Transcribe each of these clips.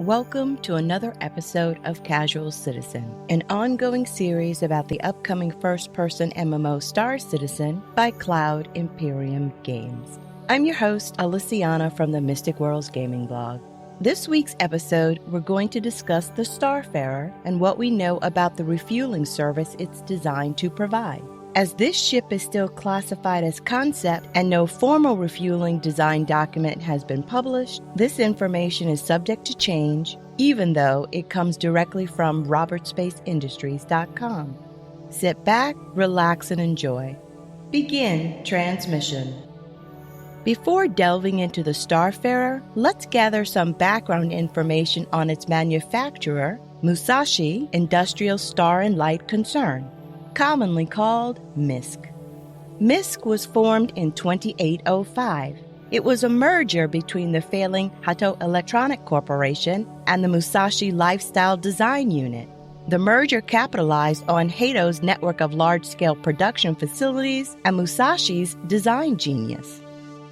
Welcome to another episode of Casual Citizen, an ongoing series about the upcoming first-person MMO Star Citizen by Cloud Imperium Games. I'm your host, Alysianah from the Mystic Worlds Gaming blog. This week's episode, we're going to discuss the Starfarer and what we know about the refueling service it's designed to provide. As this ship is still classified as concept and no formal refueling design document has been published, this information is subject to change, even though it comes directly from robertspaceindustries.com. Sit back, relax, and enjoy. Begin transmission. Before delving into the Starfarer, let's gather some background information on its manufacturer, Musashi Industrial Star and Light Concern, commonly called MISC. MISC was formed in 2805. It was a merger between the failing Hato Electronic Corporation and the Musashi Lifestyle Design Unit. The merger capitalized on Hato's network of large-scale production facilities and Musashi's design genius.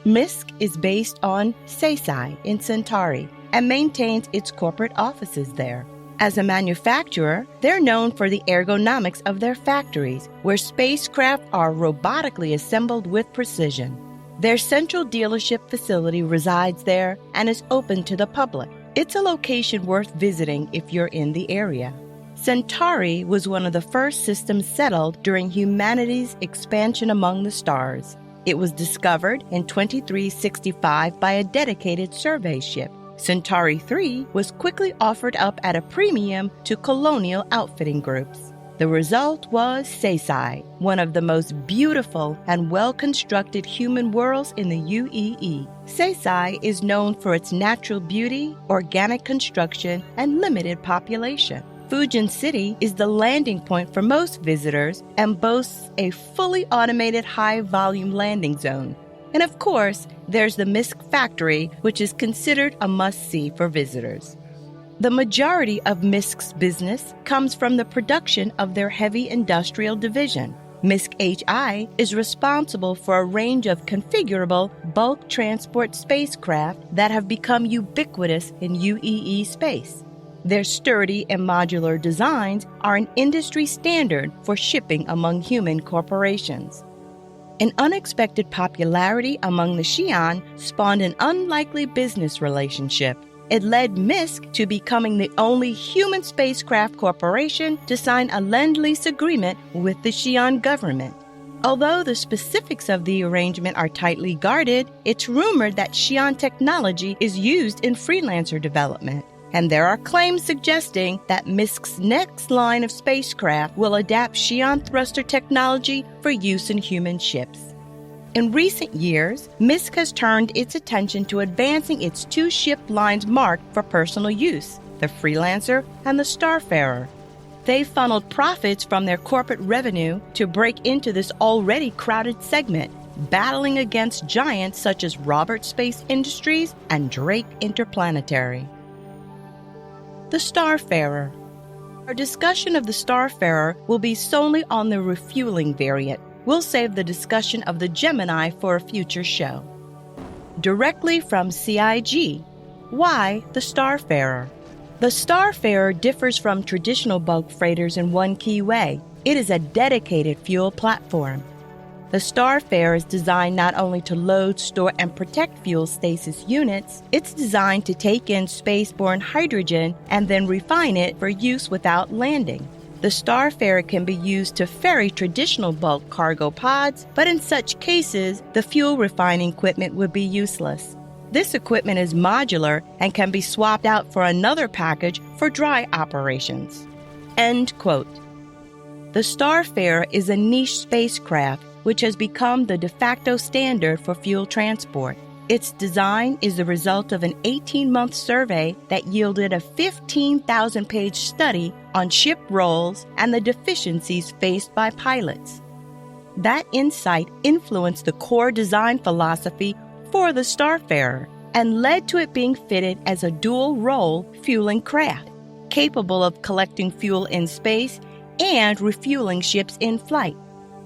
MISC is based on Seisai in Centauri and maintains its corporate offices there. As a manufacturer, they're known for the ergonomics of their factories, where spacecraft are robotically assembled with precision. Their central dealership facility resides there and is open to the public. It's a location worth visiting if you're in the area. Centauri was one of the first systems settled during humanity's expansion among the stars. It was discovered in 2365 by a dedicated survey ship. Centauri 3 was quickly offered up at a premium to colonial outfitting groups. The result was Seisai, one of the most beautiful and well-constructed human worlds in the UEE. Seisai is known for its natural beauty, organic construction, and limited population. Fujin City is the landing point for most visitors and boasts a fully automated high-volume landing zone. And of course, there's the MISC factory, which is considered a must-see for visitors. The majority of MISC's business comes from the production of their heavy industrial division. MISC HI is responsible for a range of configurable bulk transport spacecraft that have become ubiquitous in UEE space. Their sturdy and modular designs are an industry standard for shipping among human corporations. An unexpected popularity among the Xi'an spawned an unlikely business relationship. It led MISC to becoming the only human spacecraft corporation to sign a Lend-Lease agreement with the Xi'an government. Although the specifics of the arrangement are tightly guarded, it's rumored that Xi'an technology is used in freelancer development. And there are claims suggesting that MISC's next line of spacecraft will adapt Xi'an thruster technology for use in human ships. In recent years, MISC has turned its attention to advancing its two ship lines marked for personal use, the Freelancer and the Starfarer. They funneled profits from their corporate revenue to break into this already crowded segment, battling against giants such as Roberts Space Industries and Drake Interplanetary. The Starfarer. Our discussion of the Starfarer will be solely on the refueling variant. We'll save the discussion of the Gemini for a future show. Directly from CIG. Why the Starfarer? The Starfarer differs from traditional bulk freighters in one key way. It is a dedicated fuel platform. The Starfarer is designed not only to load, store, and protect fuel stasis units, it's designed to take in spaceborne hydrogen and then refine it for use without landing. The Starfarer can be used to ferry traditional bulk cargo pods, but in such cases, the fuel refining equipment would be useless. This equipment is modular and can be swapped out for another package for dry operations. End quote. The Starfarer is a niche spacecraft which has become the de facto standard for fuel transport. Its design is the result of an 18-month survey that yielded a 15,000-page study on ship roles and the deficiencies faced by pilots. That insight influenced the core design philosophy for the Starfarer and led to it being fitted as a dual-role fueling craft, capable of collecting fuel in space and refueling ships in flight.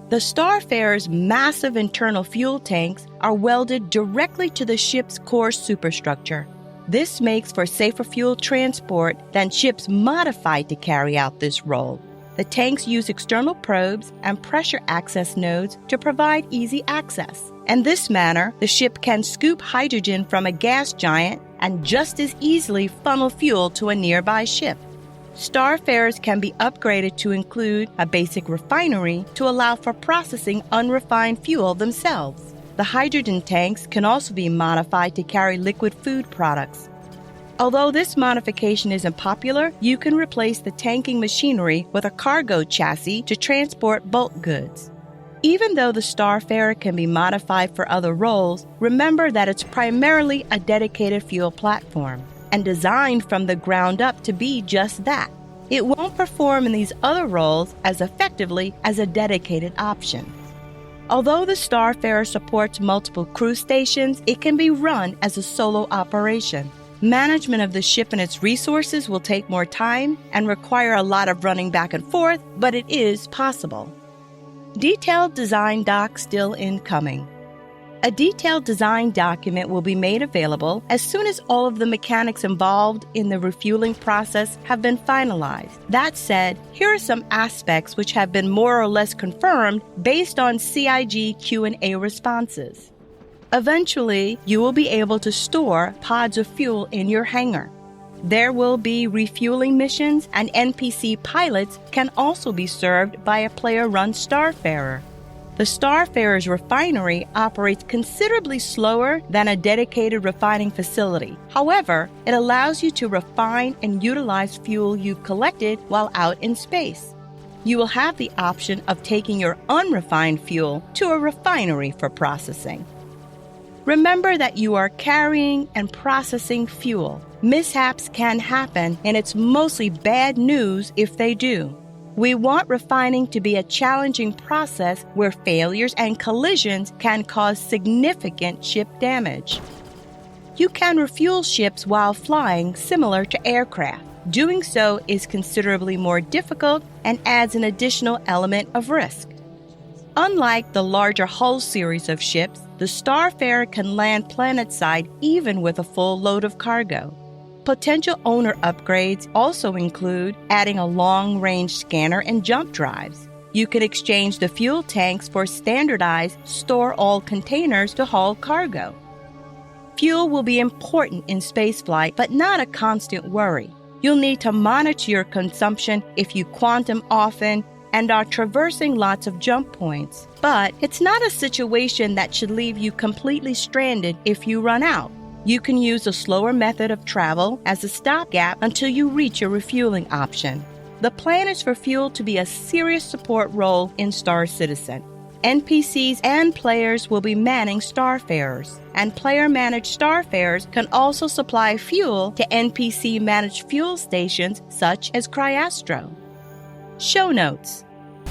The Starfarer's massive internal fuel tanks are welded directly to the ship's core superstructure. This makes for safer fuel transport than ships modified to carry out this role. The tanks use external probes and pressure access nodes to provide easy access. In this manner, the ship can scoop hydrogen from a gas giant and just as easily funnel fuel to a nearby ship. Starfarers can be upgraded to include a basic refinery to allow for processing unrefined fuel themselves. The hydrogen tanks can also be modified to carry liquid food products. Although this modification isn't popular, you can replace the tanking machinery with a cargo chassis to transport bulk goods. Even though the Starfarer can be modified for other roles, remember that it's primarily a dedicated fuel platform and designed from the ground up to be just that. It won't perform in these other roles as effectively as a dedicated option. Although the Starfarer supports multiple crew stations, it can be run as a solo operation. Management of the ship and its resources will take more time and require a lot of running back and forth, but it is possible. Detailed design doc still incoming. A detailed design document will be made available as soon as all of the mechanics involved in the refueling process have been finalized. That said, here are some aspects which have been more or less confirmed based on CIG Q&A responses. Eventually, you will be able to store pods of fuel in your hangar. There will be refueling missions, and NPC pilots can also be served by a player-run Starfarer. The Starfarer's refinery operates considerably slower than a dedicated refining facility. However, it allows you to refine and utilize fuel you've collected while out in space. You will have the option of taking your unrefined fuel to a refinery for processing. Remember that you are carrying and processing fuel. Mishaps can happen, and it's mostly bad news if they do. We want refining to be a challenging process where failures and collisions can cause significant ship damage. You can refuel ships while flying, similar to aircraft. Doing so is considerably more difficult and adds an additional element of risk. Unlike the larger hull series of ships, the Starfarer can land planetside even with a full load of cargo. Potential owner upgrades also include adding a long-range scanner and jump drives. You can exchange the fuel tanks for standardized store-all containers to haul cargo. Fuel will be important in spaceflight, but not a constant worry. You'll need to monitor your consumption if you quantum often and are traversing lots of jump points. But it's not a situation that should leave you completely stranded if you run out. You can use a slower method of travel as a stopgap until you reach a refueling option. The plan is for fuel to be a serious support role in Star Citizen. NPCs and players will be manning Starfarers, and player-managed Starfarers can also supply fuel to NPC-managed fuel stations such as Cryastro. Show notes.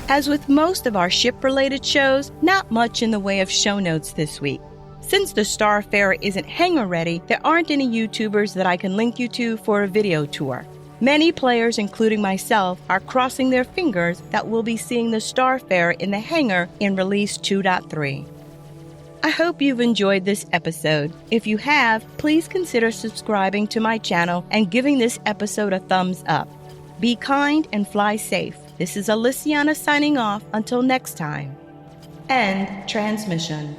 As with most of our ship-related shows, not much in the way of show notes this week. Since the Starfarer isn't hangar-ready, there aren't any YouTubers that I can link you to for a video tour. Many players, including myself, are crossing their fingers that we'll be seeing the Starfarer in the hangar in Release 2.3. I hope you've enjoyed this episode. If you have, please consider subscribing to my channel and giving this episode a thumbs up. Be kind and fly safe. This is Alysianah signing off until next time. End transmission.